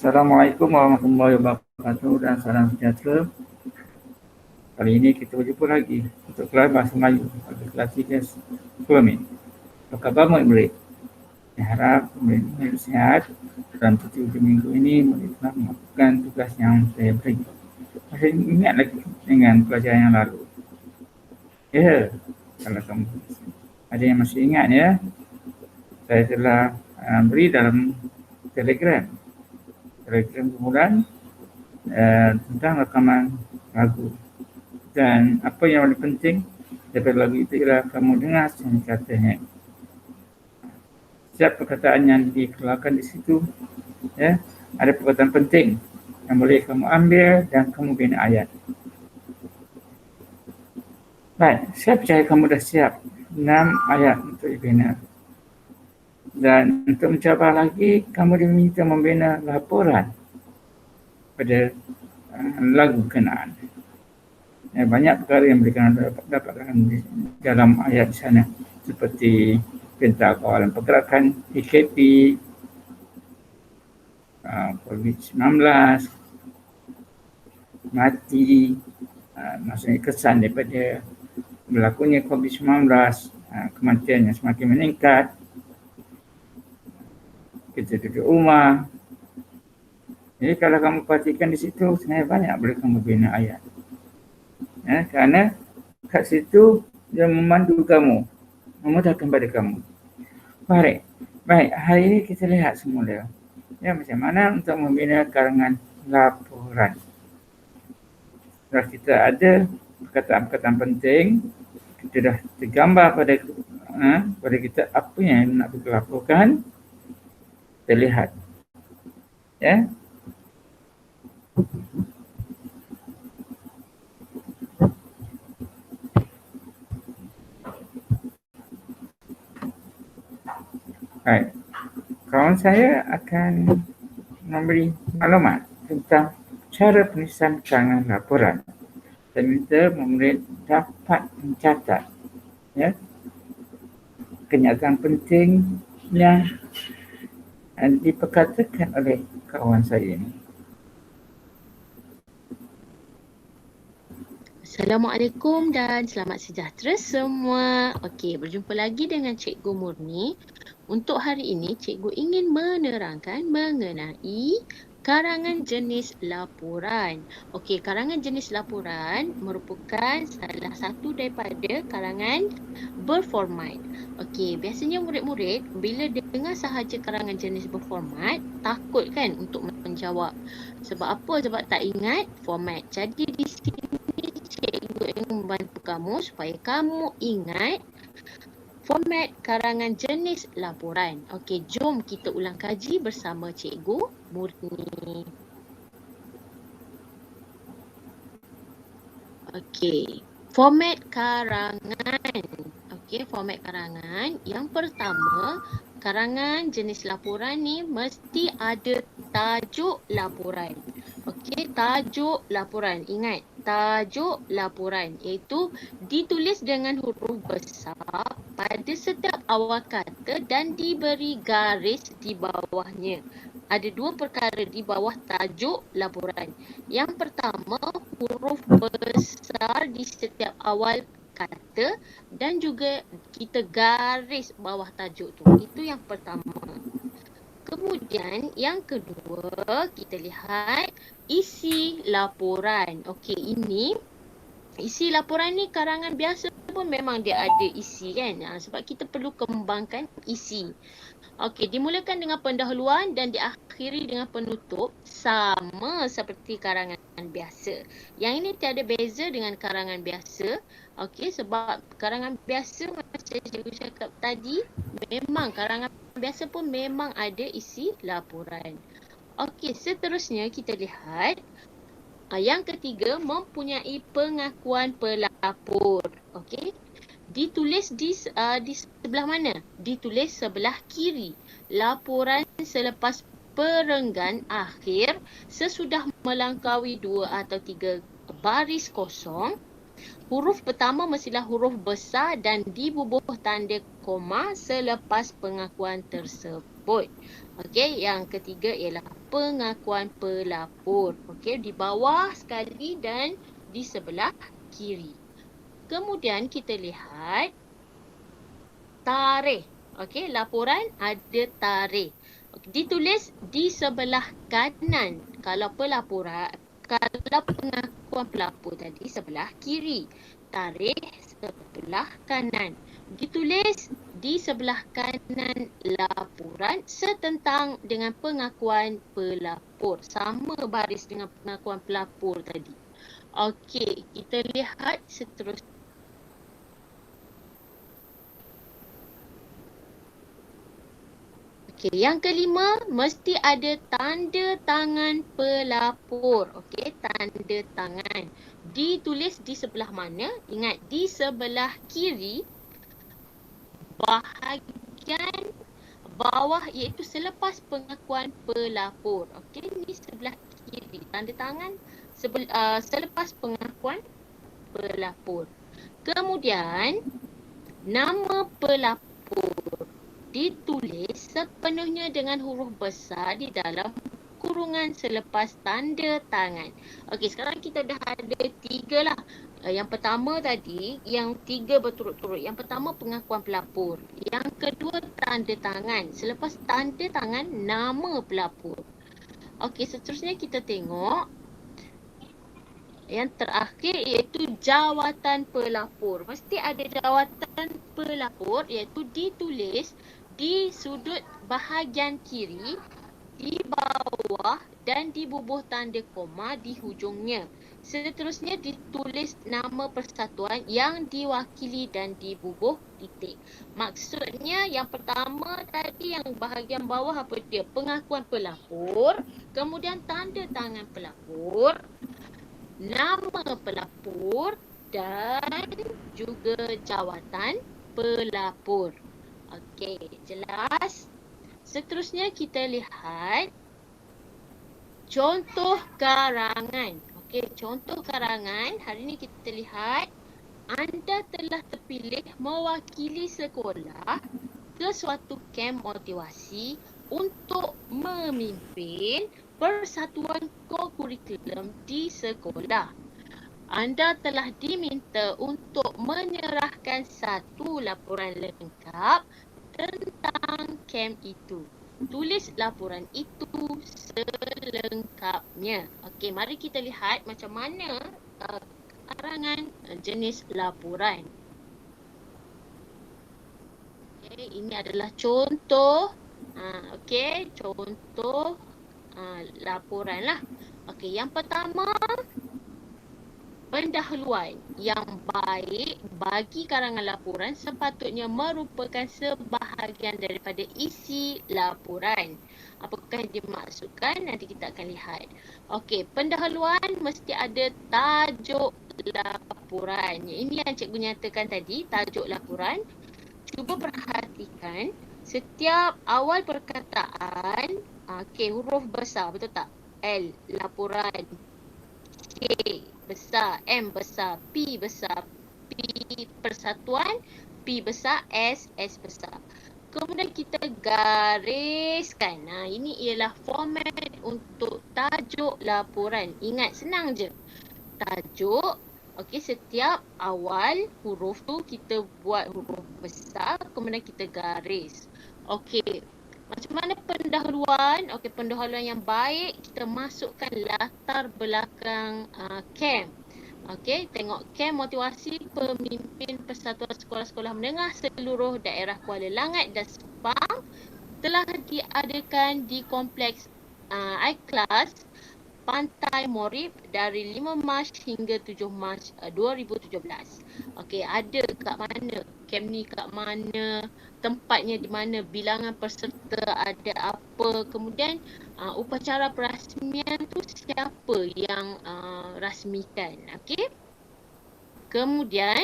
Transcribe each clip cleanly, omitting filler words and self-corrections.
Assalamualaikum warahmatullahi wabarakatuh dan salam sejahtera. Kali ini kita berjumpa lagi untuk kelas Bahasa Melayu pada kelas 3 Suami. Apa khabar murid-murid? Saya harap murid-murid sihat dan tujuh minggu ini murid telah melakukan tugas yang saya beri. Masih ingat lagi dengan pelajaran yang lalu? Ya, kalau kamu ada yang masih ingat ya, saya telah beri dalam Telegram kumpulan tentang rekaman lagu. Dan apa yang paling penting daripada lagu itu ialah kamu dengar semua katanya. Setiap perkataan yang dikeluarkan di situ, ya, ada perkataan penting yang boleh kamu ambil dan kamu bina ayat. Baik, saya percaya kamu dah siap 6 ayat untuk dibina. Dan untuk mencabar lagi, kamu diminta membina laporan pada lagu kenaan. Banyak perkara yang boleh kamu dapatkan dalam ayat di sana, seperti perintah kawalan pergerakan PKP, COVID-19, mati, maksudnya kesan daripada berlakunya COVID-19, kematian yang semakin meningkat, kita duduk rumah. Jadi kalau kamu perhatikan di situ, sebenarnya banyak boleh kamu bina ayat. Kerana kat situ dia memandu kamu, memudahkan pada kamu. Baik, hari ini kita lihat semula macam mana untuk membina karangan laporan. Setelah kita ada perkataan-perkataan penting, kita dah tergambar pada kita apa yang nak kita laporkan, kita lihat. Ya. Baik. Kawan saya akan memberi maklumat tentang cara penulisan karangan laporan. Saya minta murid dapat mencatat kenyataan penting yang diperkatakan oleh kawan saya ini. Assalamualaikum dan selamat sejahtera semua. Okey, berjumpa lagi dengan Cikgu Murni. Untuk hari ini, Cikgu ingin menerangkan mengenai karangan jenis laporan. Okey, karangan jenis laporan merupakan salah satu daripada karangan berformat. Okey, biasanya murid-murid bila dengar sahaja karangan jenis berformat, takut kan untuk menjawab. Sebab apa? Sebab tak ingat format. Jadi di sini cikgu ingin membantu kamu supaya kamu ingat format karangan jenis laporan. Okey, jom kita ulang kaji bersama Cikgu Murni. Okey, format karangan. Okey, format karangan. Yang pertama, karangan jenis laporan ni mesti ada tajuk laporan. Okey, tajuk laporan. Ingat, tajuk laporan iaitu ditulis dengan huruf besar pada setiap awal kata dan diberi garis di bawahnya. Ada dua perkara di bawah tajuk laporan. Yang pertama, huruf besar di setiap awal kata dan juga kita garis bawah tajuk tu. Itu yang pertama. Kemudian yang kedua, kita lihat isi laporan. Okey, ini isi laporan ni karangan biasa pun memang dia ada isi kan. Sebab kita perlu kembangkan isi. Okey, dimulakan dengan pendahuluan dan diakhiri dengan penutup sama seperti karangan biasa. Yang ini tiada beza dengan karangan biasa. Okey, sebab karangan biasa macam cikgu cakap tadi, memang karangan biasa pun memang ada isi laporan. Okey, seterusnya kita lihat yang ketiga, mempunyai pengakuan pelapor. Okey. Ditulis di sebelah mana? Ditulis sebelah kiri. Laporan selepas perenggan akhir sesudah melangkaui 2 atau 3 baris kosong huruf pertama mestilah huruf besar dan dibubuh tanda koma selepas pengakuan tersebut. Okey, yang ketiga ialah pengakuan pelapor. Okey, di bawah sekali dan di sebelah kiri. Kemudian kita lihat tarikh. Okey, laporan ada tarikh. Ditulis di sebelah kanan. Kalau pengakuan pelapor tadi sebelah kiri. Tarikh sebelah kanan. Ditulis di sebelah kanan laporan setentang dengan pengakuan pelapor. Sama baris dengan pengakuan pelapor tadi. Okey, kita lihat seterusnya. Okey, yang kelima, mesti ada tanda tangan pelapor. Okey, tanda tangan. Ditulis di sebelah mana? Ingat, di sebelah kiri, bahagian bawah iaitu selepas pengakuan pelapor. Okey, ni sebelah kiri. Tanda tangan selepas pengakuan pelapor. Kemudian, nama pelapor ditulis sepenuhnya dengan huruf besar di dalam kurungan selepas tanda tangan. Okey, sekarang kita dah ada 3 lah. Yang pertama tadi, yang 3 berturut-turut. Yang pertama pengakuan pelapor. Yang kedua tanda tangan. Selepas tanda tangan, nama pelapor. Okey, seterusnya kita tengok yang terakhir iaitu jawatan pelapor. Mesti ada jawatan pelapor iaitu ditulis di sudut bahagian kiri, di bawah dan dibubuh tanda koma di hujungnya. Seterusnya ditulis nama persatuan yang diwakili dan dibubuh titik. Maksudnya yang pertama tadi yang bahagian bawah apa dia? Pengakuan pelapor, kemudian tanda tangan pelapor, nama pelapor dan juga jawatan pelapor. Okey, jelas? Seterusnya kita lihat contoh karangan. Okey, contoh karangan. Hari ini kita lihat anda telah terpilih mewakili sekolah ke suatu kem motivasi untuk memimpin persatuan kokurikulum di sekolah. Anda telah diminta untuk menyerahkan satu laporan lengkap tentang kem itu. Tulis laporan itu selengkapnya. Okey, mari kita lihat macam mana karangan jenis laporan. Okey, ini adalah contoh. Okey, contoh laporan lah. Okey, yang pertama, pendahuluan yang baik bagi karangan laporan sepatutnya merupakan sebahagian daripada isi laporan. Apakah yang dimaksudkan? Nanti kita akan lihat. Okey, pendahuluan mesti ada tajuk laporan. Ini yang cikgu nyatakan tadi, tajuk laporan. Cuba perhatikan setiap awal perkataan, okey, huruf besar, betul tak? L, laporan. K besar, M besar, P besar, P persatuan, P besar, S besar. Kemudian kita gariskan. Ini ialah format untuk tajuk laporan. Ingat, senang je. Tajuk, okey, setiap awal huruf tu kita buat huruf besar, kemudian kita garis. Okey. Macam mana pendahuluan? Okey, pendahuluan yang baik, kita masukkan latar belakang kem. Okey, tengok kem motivasi pemimpin Persatuan Sekolah-Sekolah Menengah seluruh daerah Kuala Langat dan Sepang telah diadakan di Kompleks iKelas Pantai Morib dari 5 Mac hingga 7 Mac 2017. Okey, ada kat mana? Kem ni kat mana? Tempatnya di mana? Bilangan peserta ada apa? Kemudian upacara perasmian tu siapa yang rasmikan? Okey. Kemudian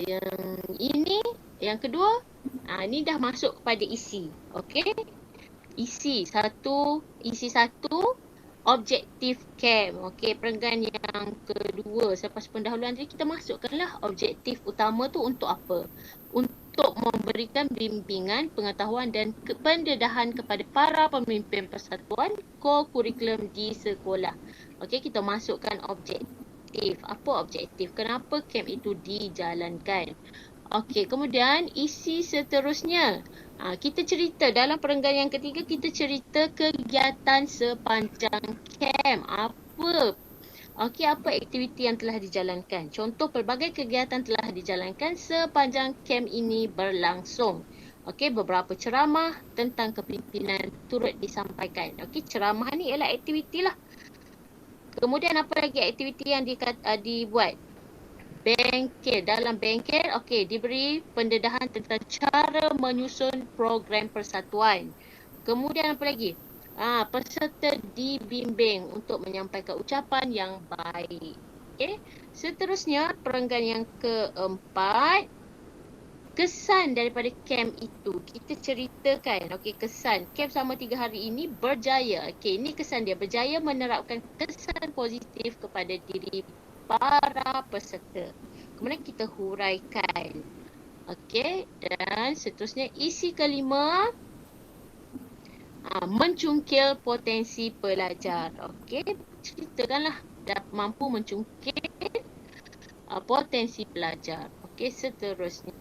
yang ini, yang kedua, ni dah masuk kepada isi. Okey. Isi satu objektif KEM. Okey, perenggan yang kedua selepas pendahuluan tadi kita masukkanlah objektif utama tu untuk apa? Untuk memberikan bimbingan, pengetahuan dan pendedahan kepada para pemimpin persatuan co-kurikulum di sekolah. Okey, kita masukkan objektif. Apa objektif? Kenapa KEM itu dijalankan? Okey, kemudian isi seterusnya. Kita cerita dalam perenggan yang ketiga, kita cerita kegiatan sepanjang KEM. Apa? Okey, apa aktiviti yang telah dijalankan? Contoh pelbagai kegiatan telah dijalankan sepanjang KEM ini berlangsung. Okey, beberapa ceramah tentang kepimpinan turut disampaikan. Okey, ceramah ni ialah aktiviti lah. Kemudian apa lagi aktiviti yang dibuat? Bengkel. Dalam bengkel, okey, diberi pendedahan tentang cara menyusun program persatuan. Kemudian apa lagi? Peserta dibimbing untuk menyampaikan ucapan yang baik. Okey. Seterusnya, perenggan yang keempat, kesan daripada KEM itu. Kita ceritakan, okey, kesan. KEM selama 3 hari ini berjaya. Okey, ini kesan dia. Berjaya menerapkan kesan positif kepada diri para peserta. Kemudian kita huraikan. Okey, dan seterusnya isi kelima, mencungkil potensi pelajar. Okey, ceritakanlah mampu mencungkil potensi pelajar. Okey, seterusnya.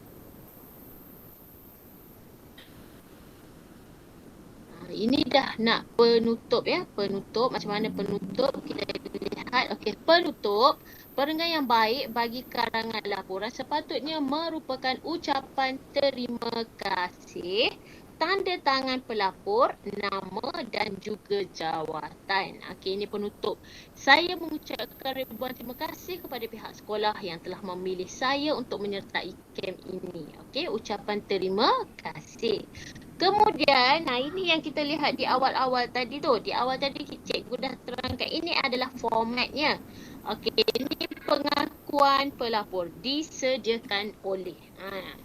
Ini dah nak penutup ya. Penutup, macam mana penutup? Kita lihat. Okey, penutup. Perenggan yang baik bagi karangan laporan sepatutnya merupakan ucapan terima kasih, tanda tangan pelapor, nama dan juga jawatan. Okey, ini penutup. Saya mengucapkan ribuan terima kasih kepada pihak sekolah yang telah memilih saya untuk menyertai KEM ini. Okey, ucapan terima kasih. Kemudian, ini yang kita lihat di awal-awal tadi tu. Di awal tadi cikgu dah terangkan. Ini adalah formatnya. Okey, ini pengakuan pelapor disediakan oleh.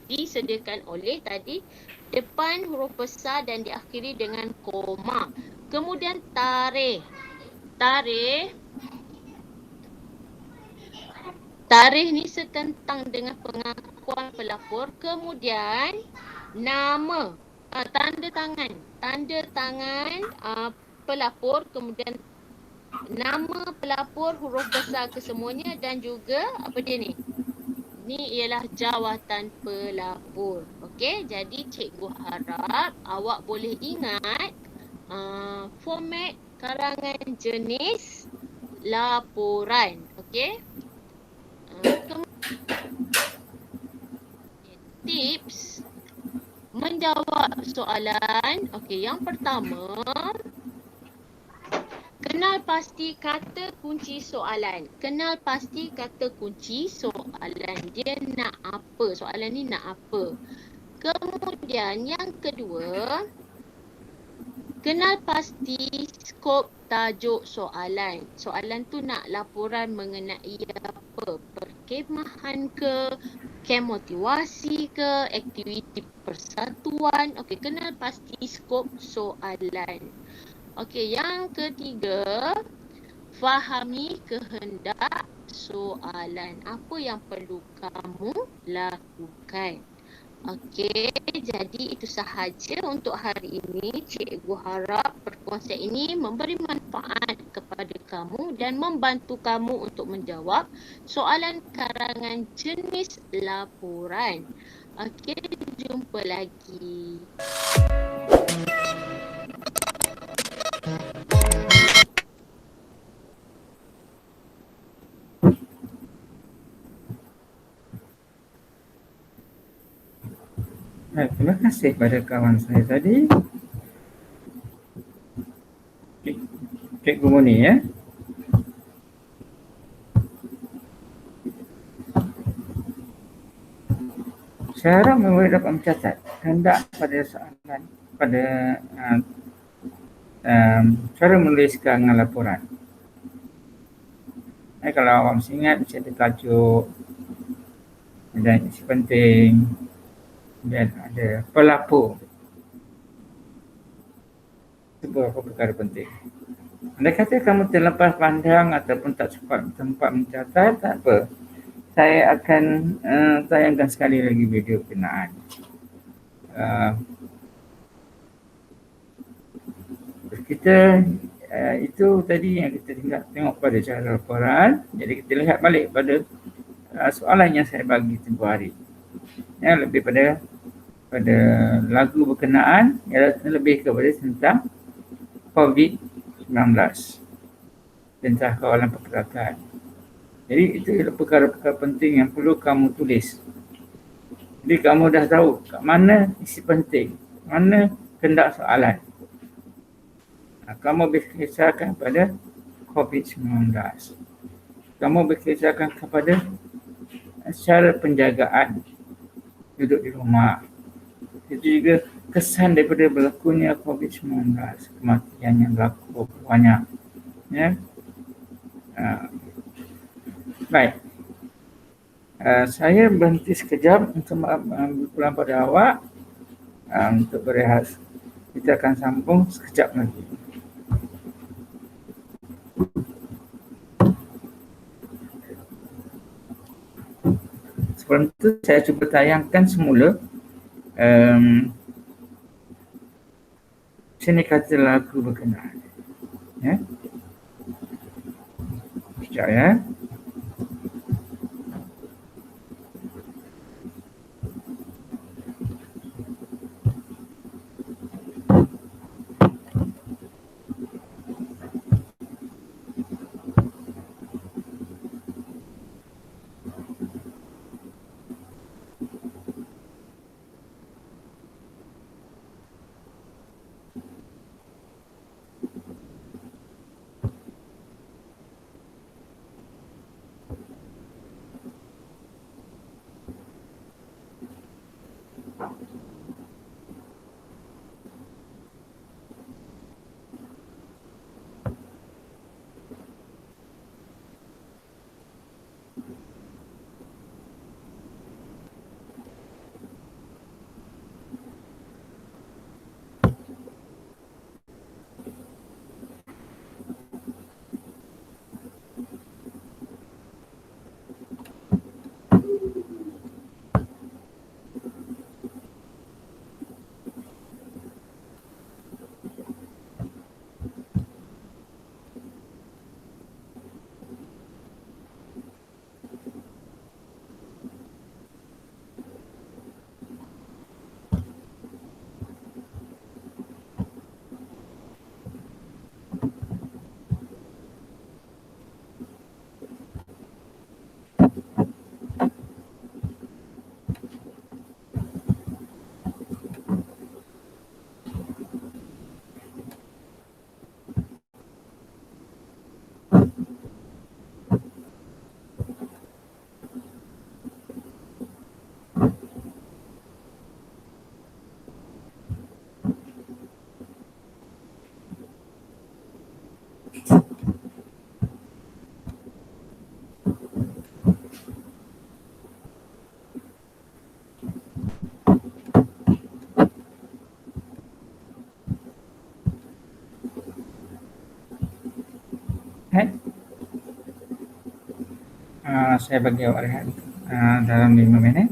Disediakan oleh tadi depan huruf besar dan diakhiri dengan koma. Kemudian tarikh. Tarikh ni setentang dengan pengakuan pelapor. Kemudian nama, tanda tangan pelapor, kemudian nama pelapor huruf besar kesemuanya dan juga apa dia ni? Ni ialah jawatan pelapor. Okey, jadi cikgu harap awak boleh ingat format karangan jenis laporan. Okey. Tips menjawab soalan. Okey, yang pertama, kenal pasti kata kunci soalan. Kenal pasti kata kunci soalan. Dia nak apa? Soalan ni nak apa? Kemudian yang kedua, kenal pasti skop tajuk soalan. Soalan tu nak laporan mengenai apa? Perkemahan ke? Kem motivasi ke? Aktiviti persatuan? Okey, kenal pasti skop soalan. Okey, yang ketiga, fahami kehendak soalan. Apa yang perlu kamu lakukan? Okey, jadi itu sahaja untuk hari ini. Cikgu harap perkongsian ini memberi manfaat kepada kamu dan membantu kamu untuk menjawab soalan karangan jenis laporan. Okey, jumpa lagi. Terima kasih kepada kawan saya tadi, Cikgu Muni ya. Saya harap murid dapat mencatat kehendak pada soalan, pada cara menuliskan laporan. Kalau awak masih ingat, mesti ada tajuk, dan isi penting, dan ada pelapor. Itu beberapa perkara penting. Andai kata kamu terlepas pandang ataupun tak sempat mencatat, tak apa. Saya akan tayangkan sekali lagi video berkenaan. Kita itu tadi yang kita tengok pada cara laporan. Jadi kita lihat balik pada soalan yang saya bagi tempoh hari. Ya, lebih pada lagu berkenaan, ya, lebih kepada tentang COVID-19 dan kawalan pergerakan. Jadi itu adalah perkara-perkara penting yang perlu kamu tulis. Jadi kamu dah tahu kat mana isi penting, mana kendak soalan. Kamu berkisahkan pada COVID-19. Kamu berkisahkan kepada cara penjagaan duduk di rumah. Itu juga kesan daripada berlakunya COVID-19, kematian yang berlaku banyak. Ya. Baik. Saya berhenti sekejap untuk berpulang pada awak untuk berehat. Kita akan sambung sekejap lagi. Sebelum itu saya cuba tayangkan semula sini kata lagu berkenaan. Ya. Sekejap ya. Saya bagi awak rehat dalam 5 minit.